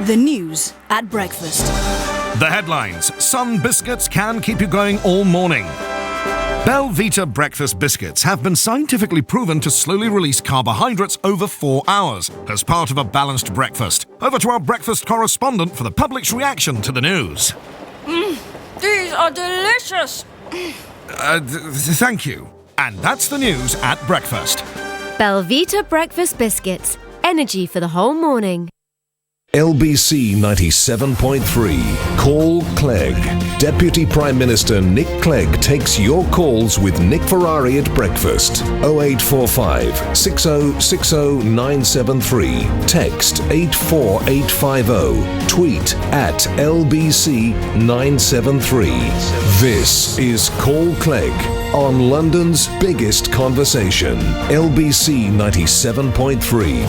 The news at breakfast. The headlines. Sun biscuits can keep you going all morning. Belvita breakfast biscuits have been scientifically proven to slowly release carbohydrates over 4 hours as part of a balanced breakfast. Over to our breakfast correspondent for the public's reaction to the news. These are delicious. Thank you. And that's the news at breakfast. Belvita breakfast biscuits. Energy for the whole morning. LBC 97.3. Call Clegg. Deputy Prime Minister Nick Clegg takes your calls with Nick Ferrari at breakfast. 0845 6060 973. Text 84850. Tweet at LBC 973. This is Call Clegg on London's biggest conversation. LBC 97.3.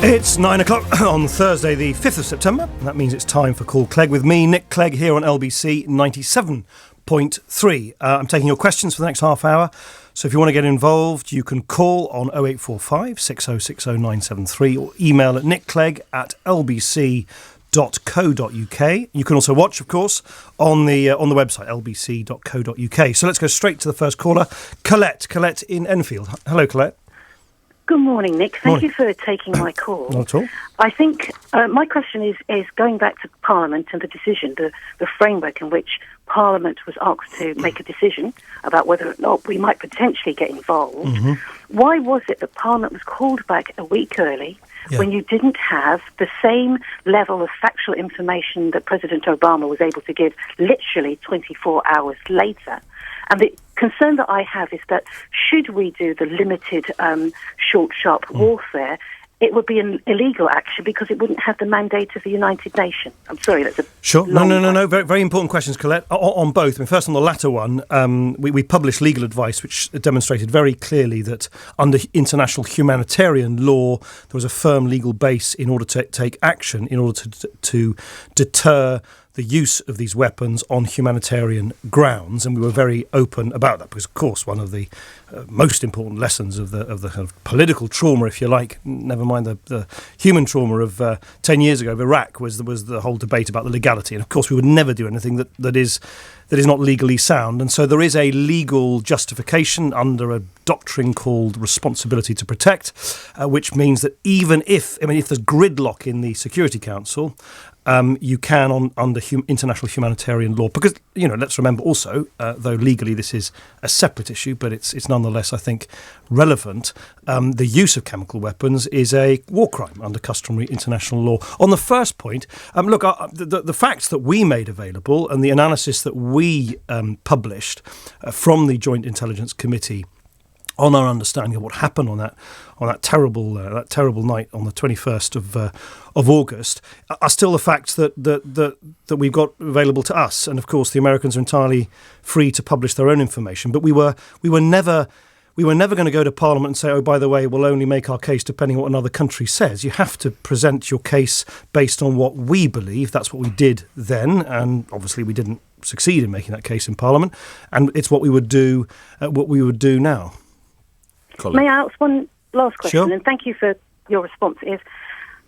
It's 9 o'clock on Thursday, the 5th of September. That means it's time for Call Clegg with me, Nick Clegg, here on LBC 97.3. I'm taking your questions for the next half hour. So if you want to get involved, you can call on 0845 6060 973 or email at nickclegg@lbc.co.uk. You can also watch, of course, on the website, lbc.co.uk. So let's go straight to the first caller, Colette in Enfield. Hello, Colette. Good morning, Nick. Thank you for taking my call. Not at all. I think my question is going back to Parliament and the decision, the framework in which Parliament was asked to make a decision about whether or not we might potentially get involved. Mm-hmm. Why was it that Parliament was called back a week early when you didn't have the same level of factual information that President Obama was able to give literally 24 hours later? And the concern that I have is that should we do the limited short, sharp warfare, it would be an illegal action because it wouldn't have the mandate of the United Nations. I'm sorry, that's a Sure. No. Very, very important questions, Colette, on both. I mean, first, on the latter one, we published legal advice which demonstrated very clearly that under international humanitarian law, there was a firm legal base in order to take action, in order to deter the use of these weapons on humanitarian grounds, and we were very open about that because, of course, one of the most important lessons of the kind of political trauma, if you like, never mind the human trauma of 10 years ago of Iraq, was the whole debate about the legality. And of course, we would never do anything that is not legally sound. And so there is a legal justification under a doctrine called responsibility to protect, which means that even if there's gridlock in the Security Council, you can under international humanitarian law, because let's remember also, though legally this is a separate issue, but it's nonetheless, I think, relevant. The use of chemical weapons is a war crime under customary international law. On the first point, look, the facts that we made available and the analysis that we published from the Joint Intelligence Committee on our understanding of what happened on that terrible night on the 21st of August are still the facts that we've got available to us. And of course, the Americans are entirely free to publish their own information. But we were never going to go to Parliament and say, oh, by the way, we'll only make our case depending on what another country says. You have to present your case based on what we believe. That's what we did then, and obviously we didn't succeed in making that case in Parliament. And it's what we would do now. Colin. May I ask one last question? Sure. And thank you for your response. Is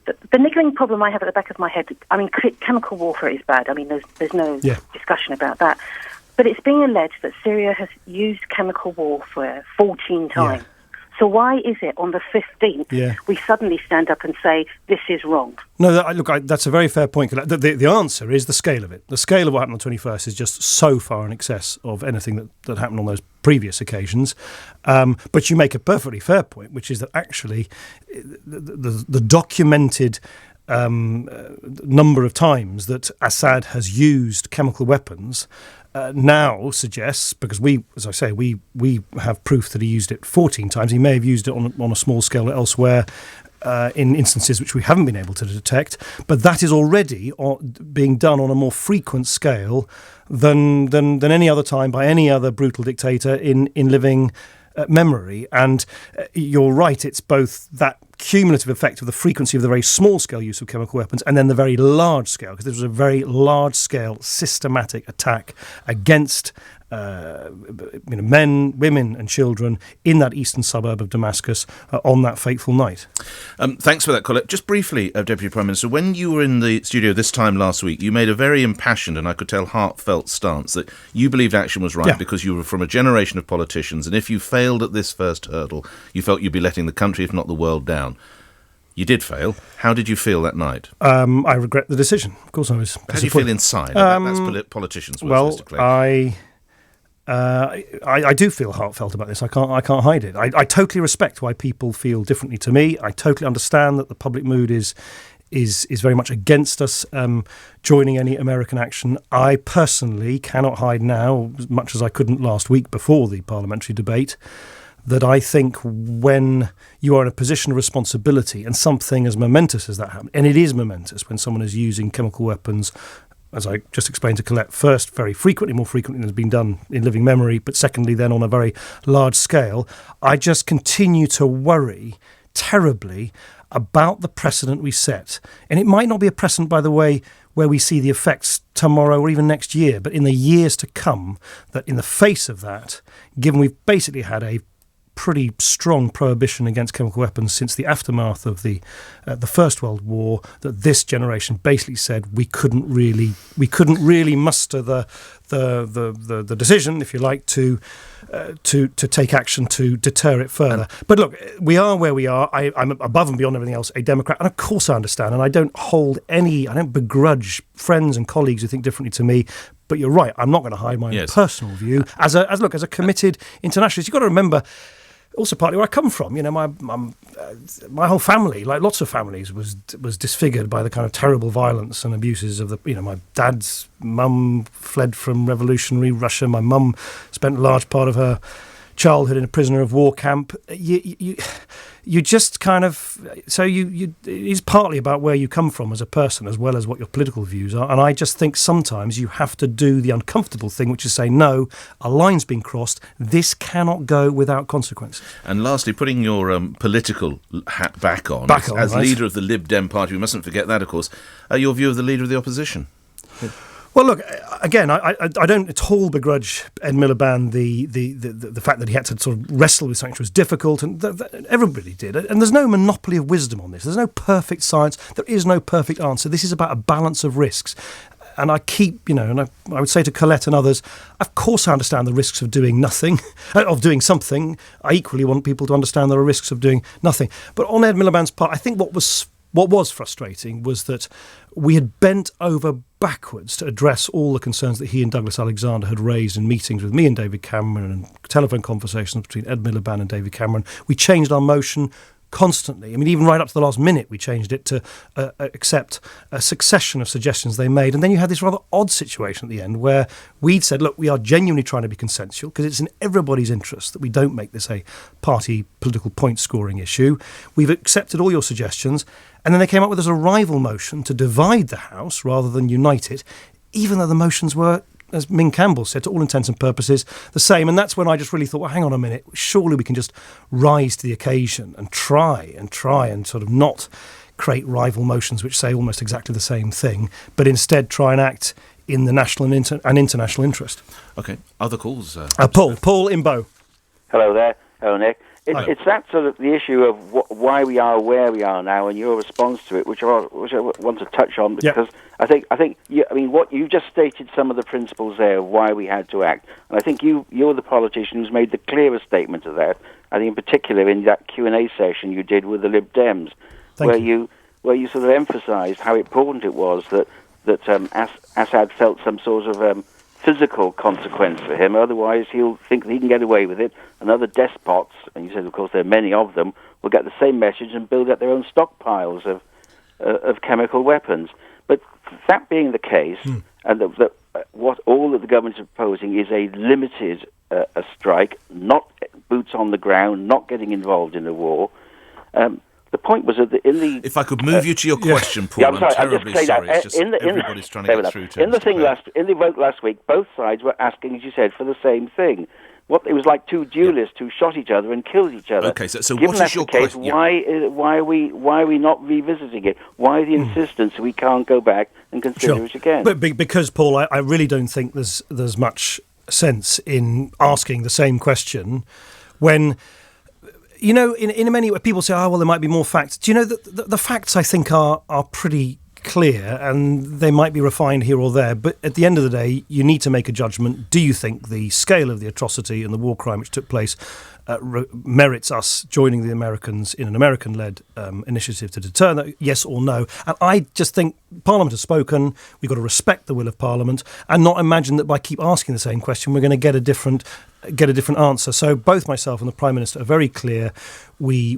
the niggling problem I have at the back of my head? I mean, chemical warfare is bad. I mean, there's no discussion about that. But it's being alleged that Syria has used chemical warfare 14 times. Yeah. So why is it on the 15th we suddenly stand up and say this is wrong? No, that's a very fair point. The answer is the scale of it. The scale of what happened on the 21st is just so far in excess of anything that happened on those previous occasions. But you make a perfectly fair point, which is that actually the documented number of times that Assad has used chemical weapons now suggests, because we have proof that he used it 14 times. He may have used it on a small scale elsewhere in instances which we haven't been able to detect, but that is already being done on a more frequent scale than any other time by any other brutal dictator in living memory. And you're right, it's both that cumulative effect of the frequency of the very small scale use of chemical weapons and then the very large scale, because this was a very large scale systematic attack against men, women and children in that eastern suburb of Damascus on that fateful night. Thanks for that, Colette. Just briefly, Deputy Prime Minister, when you were in the studio this time last week, you made a very impassioned and I could tell heartfelt stance that you believed action was right because you were from a generation of politicians, and if you failed at this first hurdle, you felt you'd be letting the country, if not the world, down. You did fail. How did you feel that night? I regret the decision. Of course I was. How do you feel inside? That's politicians' words, Mr. Clegg. I do feel heartfelt about this. I can't hide it. I totally respect why people feel differently to me. I totally understand that the public mood is very much against us joining any American action. I personally cannot hide now, as much as I couldn't last week before the parliamentary debate, that I think when you are in a position of responsibility and something as momentous as that happened, and it is momentous when someone is using chemical weapons, as I just explained to Colette, first very frequently, more frequently than has been done in living memory, but secondly then on a very large scale, I just continue to worry terribly about the precedent we set. And it might not be a precedent, by the way, where we see the effects tomorrow or even next year, but in the years to come, that in the face of that, given we've basically had a pretty strong prohibition against chemical weapons since the aftermath of the First World War, that this generation basically said we couldn't really muster the decision, if you like, to take action to deter it further. But look, we are where we are. I'm above and beyond everything else a Democrat, and of course I understand, and I don't begrudge friends and colleagues who think differently to me. But you're right, I'm not going to hide my own personal view. As a committed internationalist, you've got to remember also partly where I come from. You know, my whole family, like lots of families, was disfigured by the kind of terrible violence and abuses of my dad's mum fled from revolutionary Russia. My mum spent a large part of her childhood in a prisoner of war camp. You just kind of, so it's partly about where you come from as a person as well as what your political views are. And I just think sometimes you have to do the uncomfortable thing, which is say, no, a line's been crossed. This cannot go without consequences. And lastly, putting your political hat back on as leader of the Lib Dem party, we mustn't forget that, of course, your view of the leader of the opposition. Well, look, again, I don't at all begrudge Ed Miliband the fact that he had to sort of wrestle with something which was difficult, and everybody did. And there's no monopoly of wisdom on this. There's no perfect science. There is no perfect answer. This is about a balance of risks. And I keep, and I would say to Colette and others, of course I understand the risks of doing nothing, of doing something. I equally want people to understand there are risks of doing nothing. But on Ed Miliband's part, I think what was frustrating was that we had bent over backwards to address all the concerns that he and Douglas Alexander had raised in meetings with me and David Cameron and telephone conversations between Ed Miliband and David Cameron. We changed our motion constantly. I mean, even right up to the last minute, we changed it to accept a succession of suggestions they made. And then you had this rather odd situation at the end where we'd said, look, we are genuinely trying to be consensual because it's in everybody's interest that we don't make this a party political point scoring issue. We've accepted all your suggestions. And then they came up with this rival motion to divide the House rather than unite it, even though the motions were, as Ming Campbell said, to all intents and purposes, the same. And that's when I just really thought, well, hang on a minute, surely we can just rise to the occasion and try and sort of not create rival motions which say almost exactly the same thing, but instead try and act in the national and international interest. OK, other calls? Paul in Bow. Hello there. Hello, Nick. It's that sort of the issue of why we are where we are now, and your response to it, which I want to touch on, because I think what you just stated, some of the principles there of why we had to act, and I think you're the politician who's made the clearest statement of that. I think in particular in that Q&A session you did with the Lib Dems, where you sort of emphasised how important it was that Assad felt some sort of physical consequence for him, otherwise he'll think that he can get away with it, and other despots, and you said of course there are many of them, will get the same message and build up their own stockpiles of chemical weapons. But that being the case, and what all that the government is proposing is a limited a strike, not boots on the ground, not getting involved in the war. The point was that in the... If I could move you to your question, Paul, I'm terribly sorry. It's just everybody's trying to get through to in the vote last week, both sides were asking, as you said, for the same thing. It was like two duelists who shot each other and killed each other. Okay, so given what is your question? Why are we not revisiting it? Why the insistence we can't go back and consider it again? But because, Paul, I really don't think there's much sense in asking the same question when, in many ways people say, there might be more facts. Do you know that the facts, I think, are pretty clear, and they might be refined here or there, but at the end of the day you need to make a judgment. Do you think the scale of the atrocity and the war crime which took place merits us joining the Americans in an American-led initiative to deter that, yes or no? And I just think Parliament has spoken. We've got to respect the will of Parliament and not imagine that by keep asking the same question we're going to get a different answer. So both myself and the Prime Minister are very clear. We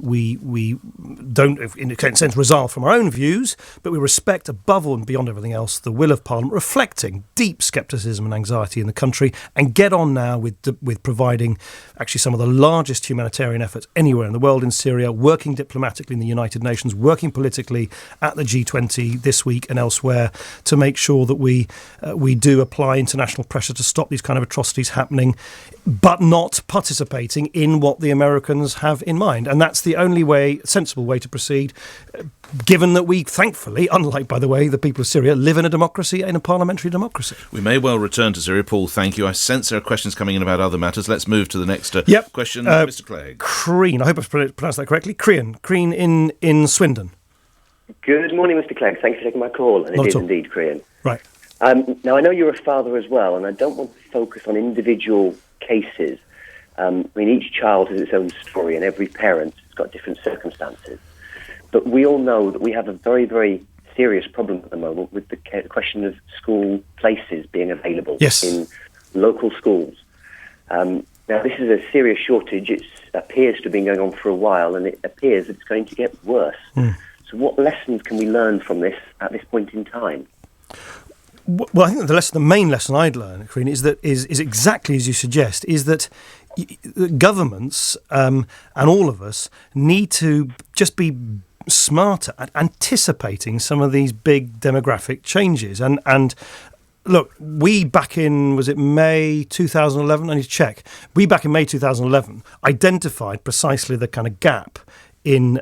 don't, in a sense, resile from our own views, but we respect above all and beyond everything else the will of Parliament, reflecting deep scepticism and anxiety in the country, and get on now with providing actually some of the largest humanitarian efforts anywhere in the world in Syria, working diplomatically in the United Nations, working politically at the G20 this week and elsewhere to make sure that we do apply international pressure to stop these kind of atrocities happening, but not participating in what the Americans have in mind. And that's the only sensible way to proceed, given that we, thankfully, unlike, by the way, the people of Syria, live in a democracy, in a parliamentary democracy. We may well return to Syria. Paul, thank you. I sense there are questions coming in about other matters. Let's move to the next question. Mr. Clegg. Crean, I hope I've pronounced that correctly. Crean in Swindon. Good morning, Mr. Clegg. Thanks for taking my call. And it is indeed Crean. Right. Now, I know you're a father as well, and I don't want to focus on individual cases. Each child has its own story, and every parent has got different circumstances. But we all know that we have a very, very serious problem at the moment with the question of school places being available in local schools. Now, this is a serious shortage. It appears to have been going on for a while, and it appears that it's going to get worse. So what lessons can we learn from this at this point in time? Well, I think the main lesson I'd learn, Crean, is exactly as you suggest, is that governments and all of us need to just be smarter at anticipating some of these big demographic changes. And look, we back in, was it May 2011? I need to check. We back in May 2011 identified precisely the kind of gap in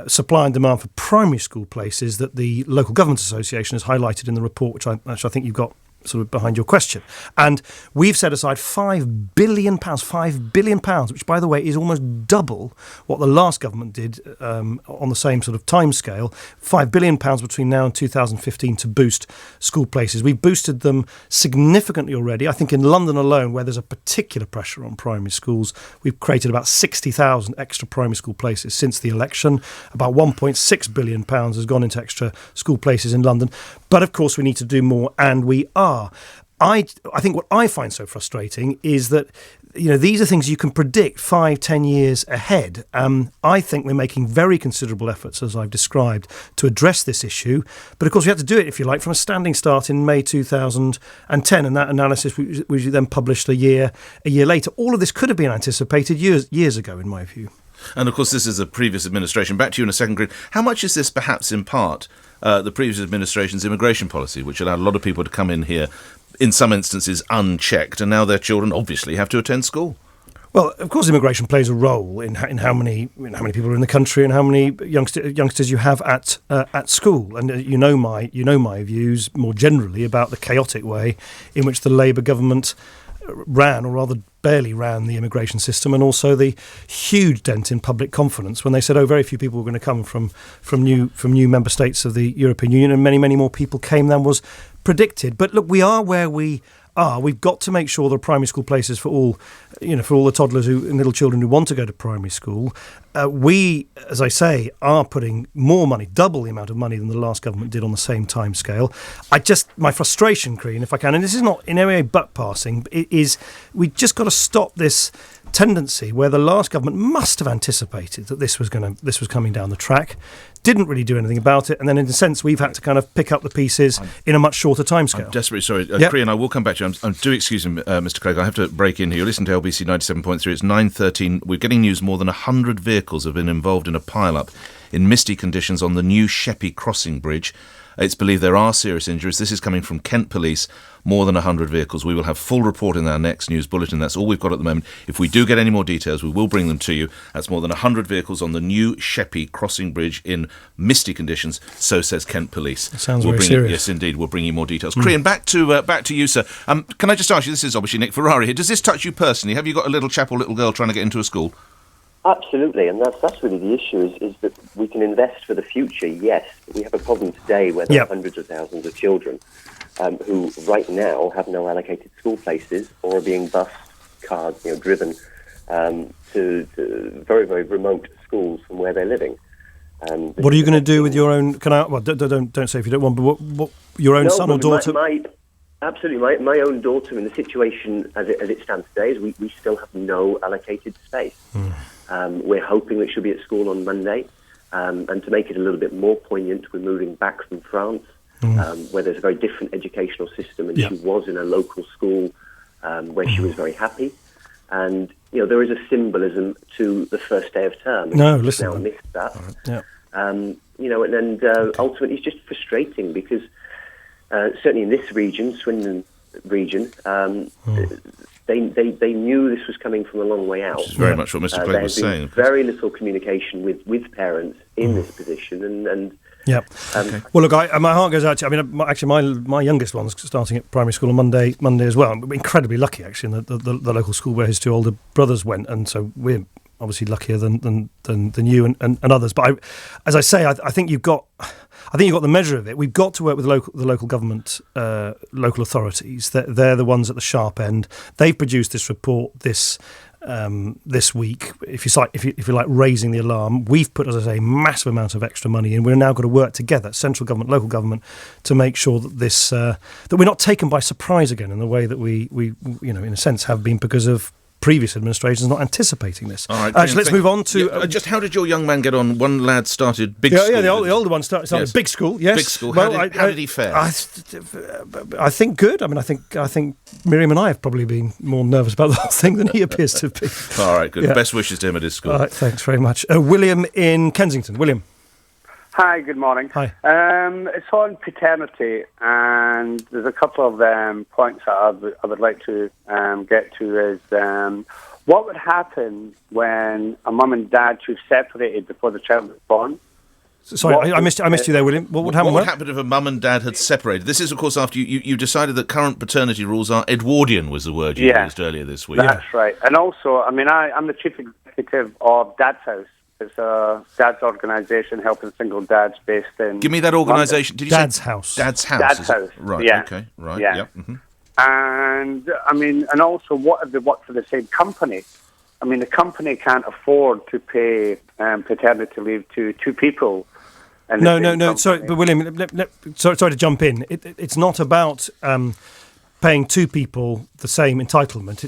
supply and demand for primary school places that the Local Government Association has highlighted in the report, which I think you've got sort of behind your question. And we've set aside £5 billion, which, by the way, is almost double what the last government did on the same sort of timescale. £5 billion between now and 2015 to boost school places. We've boosted them significantly already. I think in London alone, where there's a particular pressure on primary schools, we've created about 60,000 extra primary school places since the election. About £1.6 billion has gone into extra school places in London. But of course, we need to do more, and we are. I think what I find so frustrating is that these are things you can predict 5-10 years ahead. I think we're making very considerable efforts, as I've described, to address this issue. But of course, we had to do it, if you like, from a standing start in May 2010, and that analysis was then published a year later. All of this could have been anticipated years ago, in my view. And of course, this is a previous administration. Back to you in a second, Green. How much is this perhaps in part the previous administration's immigration policy, which allowed a lot of people to come in here, in some instances unchecked, and now their children obviously have to attend school? Well, of course, immigration plays a role in how many people are in the country and how many youngsters you have at school. And you know my views more generally about the chaotic way in which the Labour government ran, or rather barely ran, the immigration system, and also the huge dent in public confidence when they said, very few people were going to come from new member states of the European Union, and many more people came than was predicted. But look, we are where we are. We've got to make sure there are primary school places for all the toddlers and little children who want to go to primary school. We, as I say, are putting more money, double the amount of money than the last government did on the same time scale. My frustration, Crean, if I can, and this is not in any way butt passing, is we just got to stop this tendency where the last government must have anticipated that this was coming down the track, didn't really do anything about it, and then in a sense we've had to kind of pick up the pieces in a much shorter timescale. I'm desperately sorry, Crean, I will come back to you. Do excuse me, Mr. Clegg, I have to break in here. You're listening to LBC 97.3. It's 9:13. We're getting news more than 100 vehicles have been involved in a pile-up in misty conditions on the new Sheppey Crossing Bridge. It's believed there are serious injuries. This is coming from Kent Police. More than 100 vehicles. We will have full report in our next news bulletin. That's all we've got at the moment. If we do get any more details, we will bring them to you. That's more than 100 vehicles on the new Sheppey Crossing Bridge in misty conditions, so says Kent Police. That sounds very serious. Yes, indeed. We'll bring you more details. Crean, back to you, sir. Can I just ask you, this is obviously Nick Ferrari here. Does this touch you personally? Have you got a little chap or little girl trying to get into a school? Absolutely, and that's really the issue, is that we can invest for the future, yes, but we have a problem today where there are hundreds of thousands of children who right now have no allocated school places or are being bused, cars, driven to very, very remote schools from where they're living. What are you going to do with your own? Don't say if you don't want. But what your own son or daughter? Absolutely, my own daughter, in the situation as it stands today, is we still have no allocated space. We're hoping that she'll be at school on Monday, and to make it a little bit more poignant, we're moving back from France, where there's a very different educational system, and she was in a local school where she was very happy. And there is a symbolism to the first day of term. No, listen. Now missed that. Yeah. And ultimately it's just frustrating because certainly in this region, Swindon region, they knew this was coming from a long way out. Which is very much what Mr. Clegg was saying. Very little communication with parents in this position, and yeah. Well, look, my heart goes out to you. I mean, actually, my youngest one's starting at primary school on Monday as well. I'm incredibly lucky, actually, in the local school where his two older brothers went, and so we're obviously luckier than you and others. But as I say, I think you've got the measure of it. We've got to work with the local government, local authorities. They're the ones at the sharp end. They've produced this report this week. If you like, raising the alarm. We've put, as I say, a massive amount of extra money in. We're now got to work together, central government, local government, to make sure that this that we're not taken by surprise again in the way that we in a sense have been because of previous administrations not anticipating this. All right, actually, let's move on to... just how did your young man get on? One lad started big school. Yeah, the older one started big school, yes. Big school. How did he fare? I think good. I mean, I think Miriam and I have probably been more nervous about the whole thing than he appears to be. All right, good. Yeah. Best wishes to him at his school. All right, thanks very much. William in Kensington. William. Hi, good morning. Hi. It's on paternity, and there's a couple of points that I would like to get to is what would happen when a mum and dad who've separated before the child was born? Sorry, I missed you there, William. What would happen? What would happen if a mum and dad had separated? This is, of course, after you decided that current paternity rules are Edwardian, was the word you used earlier this week. That's right. And also, I mean, I'm the chief executive of Dad's House. It's a dad's organisation helping single dads based in... Give me that organisation. Did you Dad's say? House. Dad's House. Dad's House. Right, yeah. Okay, right, yeah. Yep. Mm-hmm. And, I mean, and also, what if they work for the same company? I mean, the company can't afford to pay paternity leave to two people. No. Sorry, but William, sorry to jump in. It's not about paying two people the same entitlement.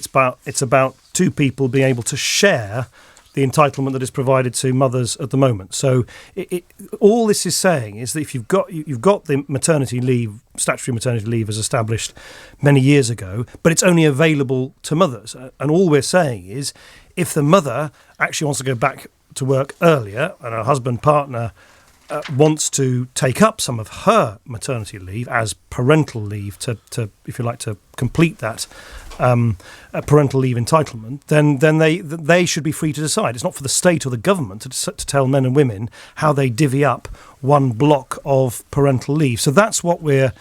It's about two people being able to share the entitlement that is provided to mothers at the moment. So all this is saying is that if you've got the maternity leave, statutory maternity leave as established many years ago, but it's only available to mothers. And all we're saying is if the mother actually wants to go back to work earlier and her husband, partner wants to take up some of her maternity leave as parental leave to if you like, to complete that parental leave entitlement, then they should be free to decide. It's not for the state or the government to tell men and women how they divvy up one block of parental leave. So that's what we're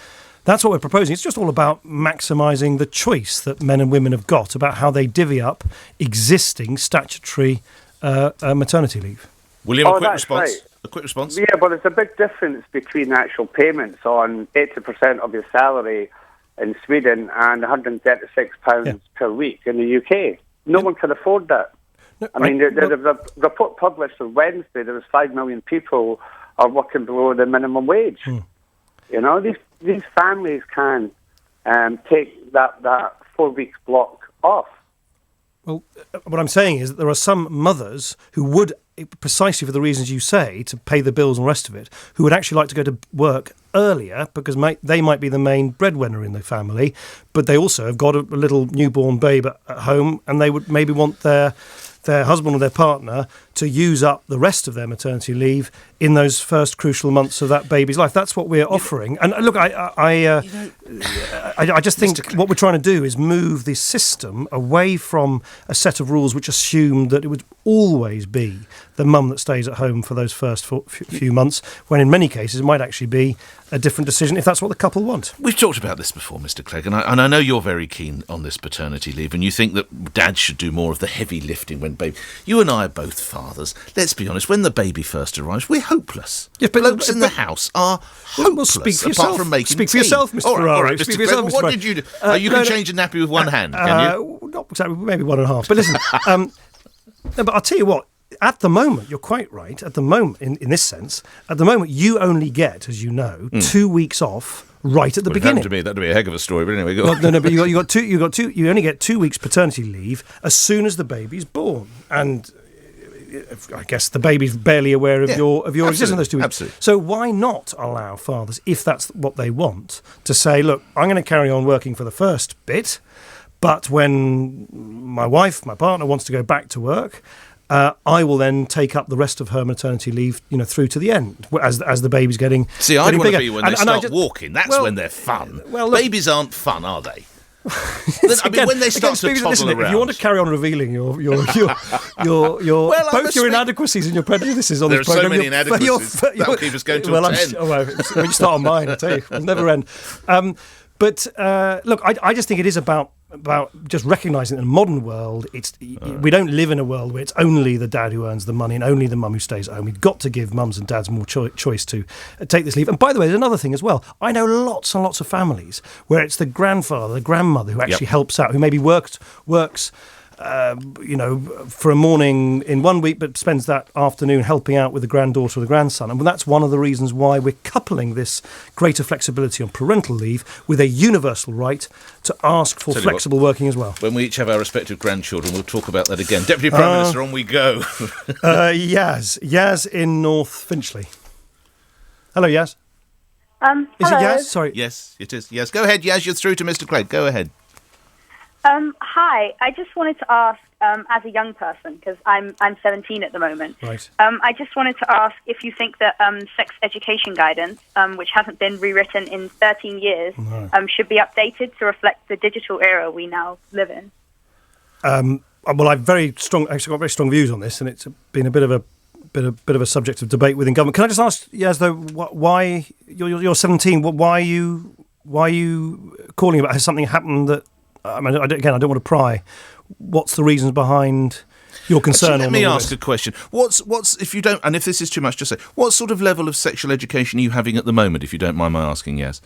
proposing. It's just all about maximising the choice that men and women have got about how they divvy up existing statutory maternity leave. William, a quick response. Right. A quick response. Yeah, but there's a big difference between actual payments on 80% of your salary in Sweden and £136 per week in the UK. No one can afford that. No, I mean, there's a report published on Wednesday. There was 5 million people are working below the minimum wage. You know, these families can take that 4-week block off. Well, what I'm saying is that there are some mothers who would, precisely for the reasons you say, to pay the bills and the rest of it, who would actually like to go to work earlier because they might be the main breadwinner in the family, but they also have got a little newborn babe at home and they would maybe want their husband or their partner to use up the rest of their maternity leave in those first crucial months of that baby's life. That's what we're offering. And look, I just think what we're trying to do is move the system away from a set of rules which assumed that it would always be the mum that stays at home for those first few months, when in many cases it might actually be a different decision if that's what the couple want. We've talked about this before, Mr. Clegg, and I know you're very keen on this paternity leave, and you think that dads should do more of the heavy lifting when baby... You and I are both fathers. Let's be honest, when the baby first arrives, we're hopeless. Yes, but blokes in the house are hopeless, well, speak for apart yourself. from making Speak for tea. yourself, Mr. Ferrari. All right, Speak Mr. for yourself, Clegg, Mr. what did you do? You can change a nappy with one hand, can you? Not exactly, maybe one and a half. But listen, no, but I'll tell you what, at the moment, you're quite right, at the moment, in this sense, at the moment, you only get, as you know, 2 weeks off right at the beginning. That'd be a heck of a story, but anyway, go on. No, but you only get 2 weeks paternity leave as soon as the baby's born. And I guess the baby's barely aware of your existence those 2 weeks. Absolutely. So why not allow fathers, if that's what they want, to say, look, I'm going to carry on working for the first bit, but when my partner wants to go back to work, I will then take up the rest of her maternity leave, through to the end, as the baby's getting bigger. See, I want to be when they start walking. That's when they're fun. Well, look, babies aren't fun, are they? When they start to toddle around. If you want to carry on reveling your both your inadequacies and your prejudices on this program, there are so many inadequacies that'll keep us going till 10. When you start on mine, I tell you, it'll never end. But look, I just think it is about just recognising that in the modern world, we don't live in a world where it's only the dad who earns the money and only the mum who stays at home. We've got to give mums and dads more choice to take this leave. And by the way, there's another thing as well. I know lots and lots of families where it's the grandfather, the grandmother who actually helps out, who maybe works for a morning in 1 week, but spends that afternoon helping out with the granddaughter or the grandson. And that's one of the reasons why we're coupling this greater flexibility on parental leave with a universal right to ask for flexible working as well. When we each have our respective grandchildren, we'll talk about that again. Deputy Prime Minister, on we go. Yaz in North Finchley. Hello, Yaz. Is hello. it Yaz? Sorry. Yes, it is. Yes, go ahead, Yaz. You're through to Mr. Clegg. Go ahead. Hi, I just wanted to ask, as a young person, because I'm 17 at the moment. Right. I just wanted to ask if you think that sex education guidance, which hasn't been rewritten in 13 years, should be updated to reflect the digital era we now live in. Well, I've got very strong views on this, and it's been a bit of a subject of debate within government. Can I just ask, Yaz, though, why you're 17? Why are you calling about? Has something happened that? I mean, again, I don't want to pry. What's the reasons behind your concern? Let me ask a question. What's if you don't, and if this is too much, just say, what sort of level of sexual education are you having at the moment, if you don't mind my asking? Yes.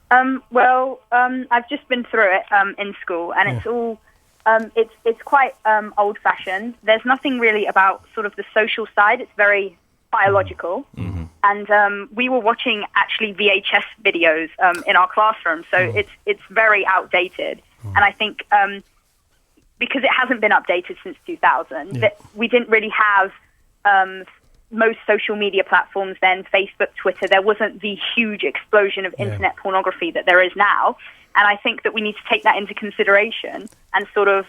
I've just been through it in school, and it's all it's quite old-fashioned. There's nothing really about sort of the social side. It's very biological. Mm-hmm. And we were watching actually VHS videos in our classroom, so it's very outdated. And I think because it hasn't been updated since 2000, that we didn't really have most social media platforms then, Facebook, Twitter. There wasn't the huge explosion of internet pornography that there is now. And I think that we need to take that into consideration and sort of...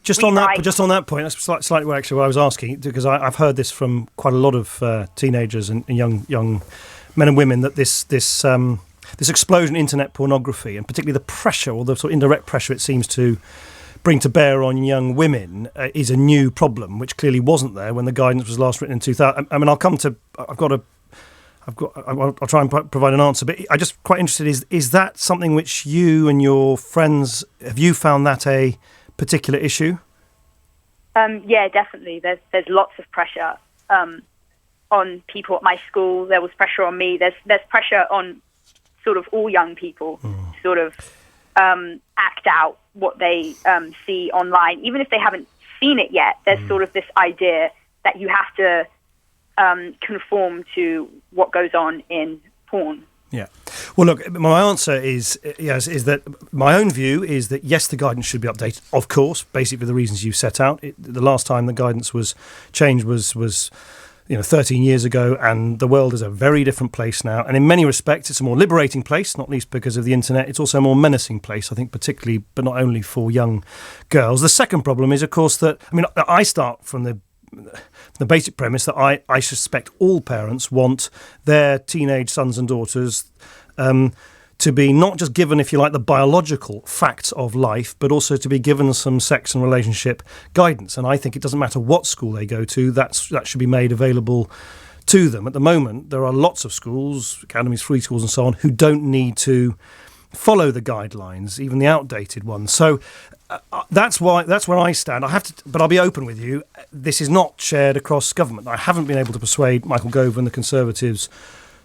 Just on that point, that's slightly actually what I was asking, because I've heard this from quite a lot of teenagers and young men and women, that this explosion in internet pornography, and particularly the pressure, or the sort of indirect pressure it seems to bring to bear on young women, is a new problem, which clearly wasn't there when the guidance was last written in 2000. I mean, I'll try and provide an answer, but I'm just quite interested. Is that something which you and your friends, have you found that a particular issue? Yeah, definitely. There's lots of pressure on people at my school. There was pressure on me. There's pressure on sort of all young people to sort of act out what they see online, even if they haven't seen it yet. There's sort of this idea that you have to conform to what goes on in porn. Yeah. Well, look, my answer is that my own view is that, yes, the guidance should be updated, of course, basically for the reasons you set out. The last time the guidance was changed was 13 years ago, and the world is a very different place now. And in many respects, it's a more liberating place, not least because of the internet. It's also a more menacing place, I think, particularly, but not only for young girls. The second problem is, of course, that, I start from the basic premise that I suspect all parents want their teenage sons and daughters to be not just given, if you like, the biological facts of life, but also to be given some sex and relationship guidance. And I think it doesn't matter what school they go to, that should be made available to them. At the moment, there are lots of schools, academies, free schools and so on, who don't need to follow the guidelines, even the outdated ones. So that's where I stand. But I'll be open with you. This is not shared across government. I haven't been able to persuade Michael Gove and the Conservatives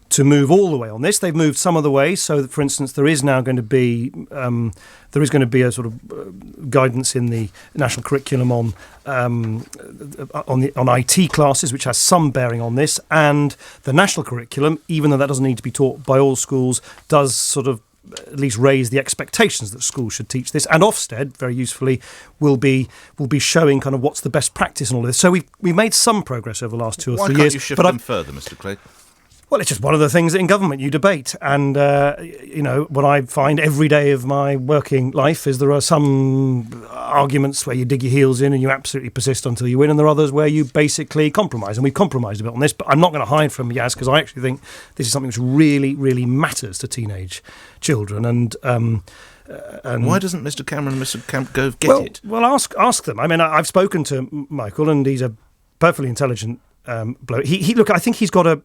to move all the way on this. They've moved some of the way. So that, for instance, there is going to be a sort of guidance in the national curriculum on IT classes, which has some bearing on this, and the national curriculum, even though that doesn't need to be taught by all schools, does sort of at least raise the expectations that schools should teach this. And Ofsted, very usefully, will be showing kind of what's the best practice and all this. So we've made some progress over the last 2 or 3 years. Why can't you shift them further, Mr. Clegg? Well, it's just one of the things that in government you debate. And, what I find every day of my working life is there are some arguments where you dig your heels in and you absolutely persist until you win, and there are others where you basically compromise. And we've compromised a bit on this, but I'm not going to hide from Yaz, because I actually think this is something which really, really matters to teenage children. And why doesn't Mr. Cameron and Mr. Gove get it? Well, ask them. I've spoken to Michael, and he's a perfectly intelligent bloke. I think he's got a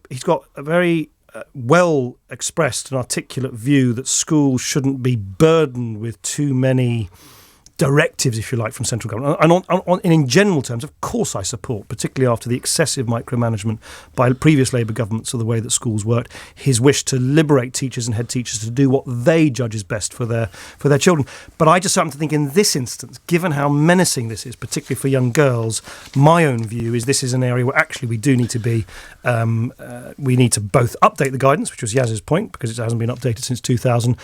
very well expressed and articulate view that schools shouldn't be burdened with too many directives, if you like, from central government. And in general terms, of course, I support, particularly after the excessive micromanagement by previous Labour governments of the way that schools worked, his wish to liberate teachers and head teachers to do what they judge is best for their children. But I just happen to think in this instance, given how menacing this is, particularly for young girls, my own view is this is an area where actually we do need to be, we need to both update the guidance, which was Yaz's point, because it hasn't been updated since 2000,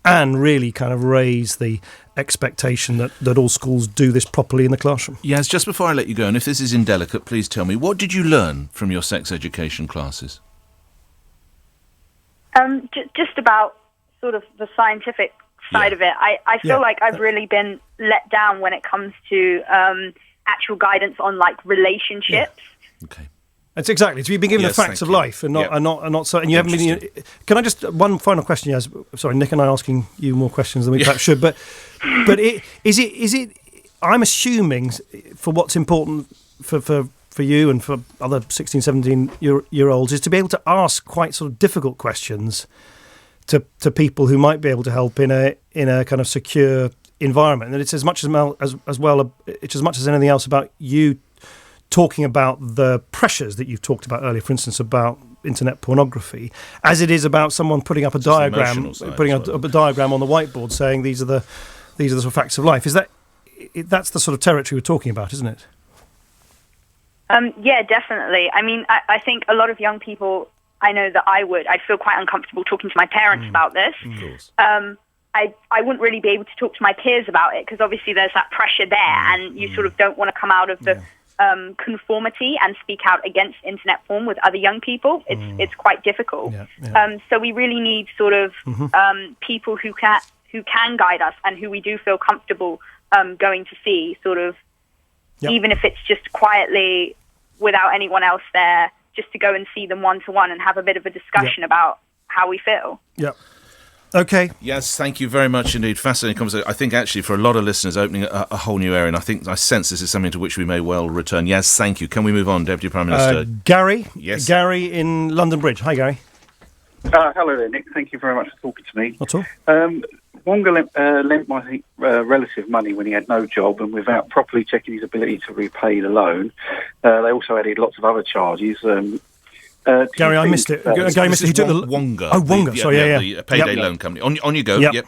and really kind of raise the expectation that all schools do this properly in the classroom. Yes, just before I let you go, and if this is indelicate, please tell me, what did you learn from your sex education classes? Just about sort of the scientific side of it. I feel like I've really been let down when it comes to actual guidance on like relationships. Yeah. Okay. That's exactly. So you've been given the facts of life, and not so. And you haven't been. Can I just one final question? Yes. Sorry, Nick and I are asking you more questions than we perhaps should. But is it? I'm assuming for what's important for you and for other 16, 17-year-olds is to be able to ask quite sort of difficult questions to people who might be able to help in a kind of secure environment. And it's as much it's as much as anything else about you talking about the pressures that you've talked about earlier, for instance, about internet pornography, as it is about someone putting up a diagram, a diagram on the whiteboard saying these are the sort of facts of life. That's the sort of territory we're talking about, isn't it? Yeah, definitely. I think a lot of young people, I know that I'd feel quite uncomfortable talking to my parents about this. Of course. I wouldn't really be able to talk to my peers about it, because obviously there's that pressure there, and you sort of don't want to come out of the conformity and speak out against internet porn with other young people. It's quite difficult. So we really need sort of people who can guide us and who we do feel comfortable going to see, sort of, even if it's just quietly without anyone else there, just to go and see them one-to-one and have a bit of a discussion about how we feel. Okay. Yes, thank you very much indeed. Fascinating conversation. I think actually for a lot of listeners opening a whole new area, and I sense this is something to which we may well return. Yes, thank you. Can we move on, Deputy Prime Minister? Gary? Yes. Gary in London Bridge. Hi, Gary. Hello there, Nick. Thank you very much for talking to me. Not at all. Wonga lent my relative money when he had no job, and without properly checking his ability to repay the loan. They also added lots of other charges. Gary, I missed it. Gary missed it. He took the Wonga. Oh, Wonga. Sorry, the Payday loan company. On you go. Yep.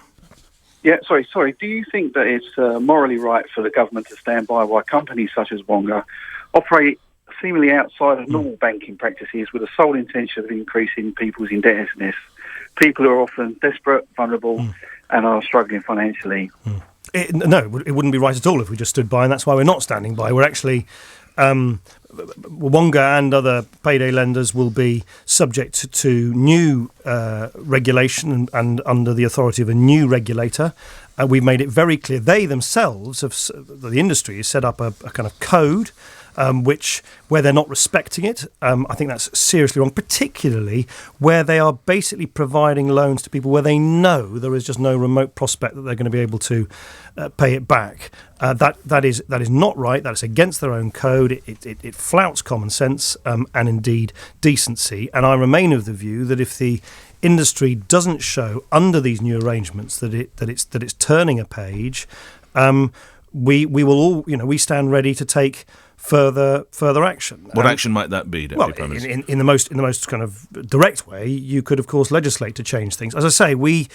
Yeah, sorry. Do you think that it's morally right for the government to stand by while companies such as Wonga operate seemingly outside of normal banking practices with the sole intention of increasing people's indebtedness? People who are often desperate, vulnerable, and are struggling financially. No, it wouldn't be right at all if we just stood by, and that's why we're not standing by. We're actually Wonga and other payday lenders will be subject to new regulation and under the authority of a new regulator. We've made it very clear. They themselves, the industry, has set up a kind of code where they're not respecting it. I think that's seriously wrong, particularly where they are basically providing loans to people where they know there is just no remote prospect that they're going to be able to pay it back. That is not right. That is against their own code. It flouts common sense and indeed decency. And I remain of the view that if the industry doesn't show under these new arrangements that it's turning a page, we will all, we stand ready to take further action. What action might that be, Deputy Prime Minister? In the most kind of direct way, you could of course legislate to change things. As I say, we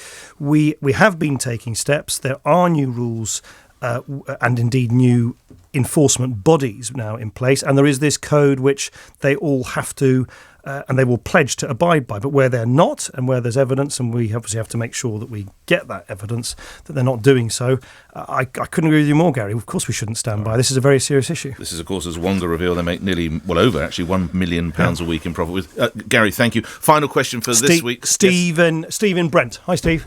have been taking steps. There are new rules and indeed new enforcement bodies now in place, and there is this code which they all have to and they will pledge to abide by. But where they're not, and where there's evidence, and we obviously have to make sure that we get that evidence that they're not doing so, I couldn't agree with you more, Gary. Of course we shouldn't stand by. This is a very serious issue. This is, of course, as Wonga reveal, they make over £1 million a week in profit. With Gary, thank you. Final question for this week. Stephen Brent. Hi, Steve.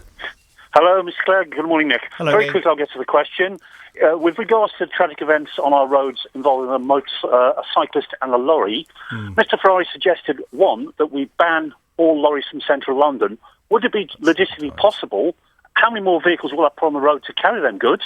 Hello, Mr. Clegg. Good morning, Nick. Hello, Very quick, I'll get to the question. With regards to tragic events on our roads involving a cyclist and a lorry, Mr. Ferrari suggested, one, that we ban all lorries from central London. Would it be logistically possible? How many more vehicles will I put on the road to carry them goods?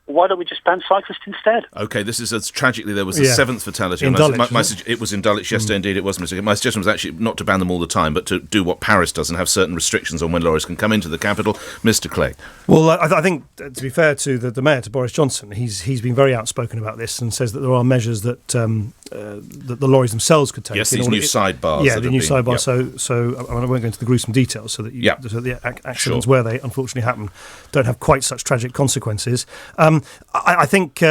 Why don't we just ban cyclists instead? OK, this is tragically, there was the seventh fatality. In Dulwich, it was in Dulwich yesterday, indeed it was. My suggestion was actually not to ban them all the time, but to do what Paris does and have certain restrictions on when lorries can come into the capital. Mr. Clegg. Well, I think, to be fair to the Mayor, to Boris Johnson, he's been very outspoken about this and says that there are measures that the lorries themselves could take. Yes, these new sidebars. Yeah, the new sidebars. Yep. So I won't go into the gruesome details, so that so the accidents where they unfortunately happen don't have quite such tragic consequences. I think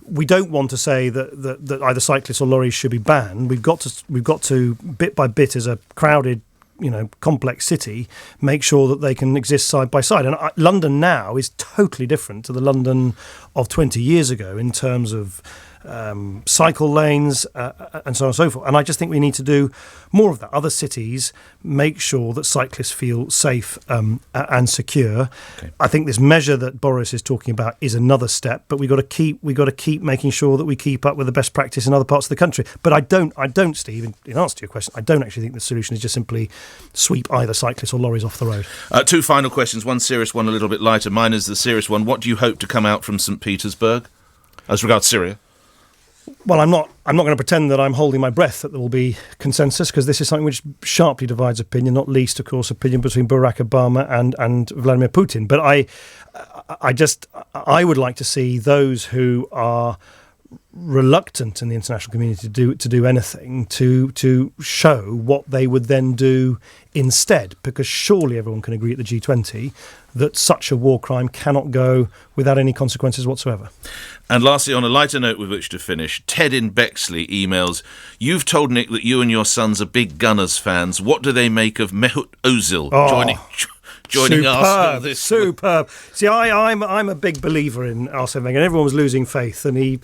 we don't want to say that either cyclists or lorries should be banned. We've got to bit by bit, as a crowded, complex city, make sure that they can exist side by side. And London now is totally different to the London of 20 years ago in terms of cycle lanes and so on and so forth. And I just think we need to do more of that. Other cities make sure that cyclists feel safe and secure. Okay. I think this measure that Boris is talking about is another step, but we've got to keep making sure that we keep up with the best practice in other parts of the country. But I don't, Steve, in answer to your question, I don't actually think the solution is just simply sweep either cyclists or lorries off the road. Two final questions, one serious, one a little bit lighter. Mine is the serious one. What do you hope to come out from St. Petersburg as regards Syria? Well, I'm not going to pretend that I'm holding my breath that there will be consensus, because this is something which sharply divides opinion, not least, of course, opinion between Barack Obama and Vladimir Putin. But I would like to see those who are reluctant in the international community to do anything to show what they would then do instead, because surely everyone can agree at the G20 that such a war crime cannot go without any consequences whatsoever. And lastly, on a lighter note with which to finish, Ted in Bexley emails, "You've told Nick that you and your sons are big Gunners fans. What do they make of Mesut Ozil joining Arsenal this Superb. See, I'm a big believer in Arsene Wenger. Everyone was losing faith, and he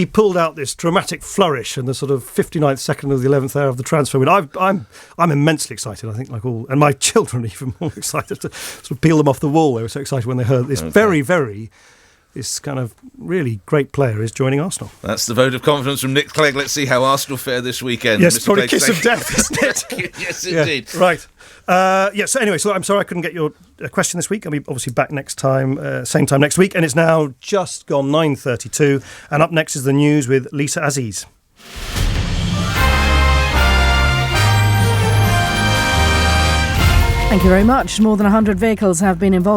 pulled out this dramatic flourish in the sort of 59th second of the 11th hour of the transfer window. I'm immensely excited, I think, like all, and my children are even more excited to sort of peel them off the wall. They were so excited when they heard this this kind of really great player is joining Arsenal. That's the vote of confidence from Nick Clegg. Let's see how Arsenal fare this weekend. Yes, Mr. probably Clegg, kiss of death, isn't it? Yes, indeed. Yeah, right. So anyway, I'm sorry I couldn't get your question this week. I'll be obviously back next time, same time next week. And it's now just gone 9:32. And up next is the news with Lisa Aziz. Thank you very much. More than 100 vehicles have been involved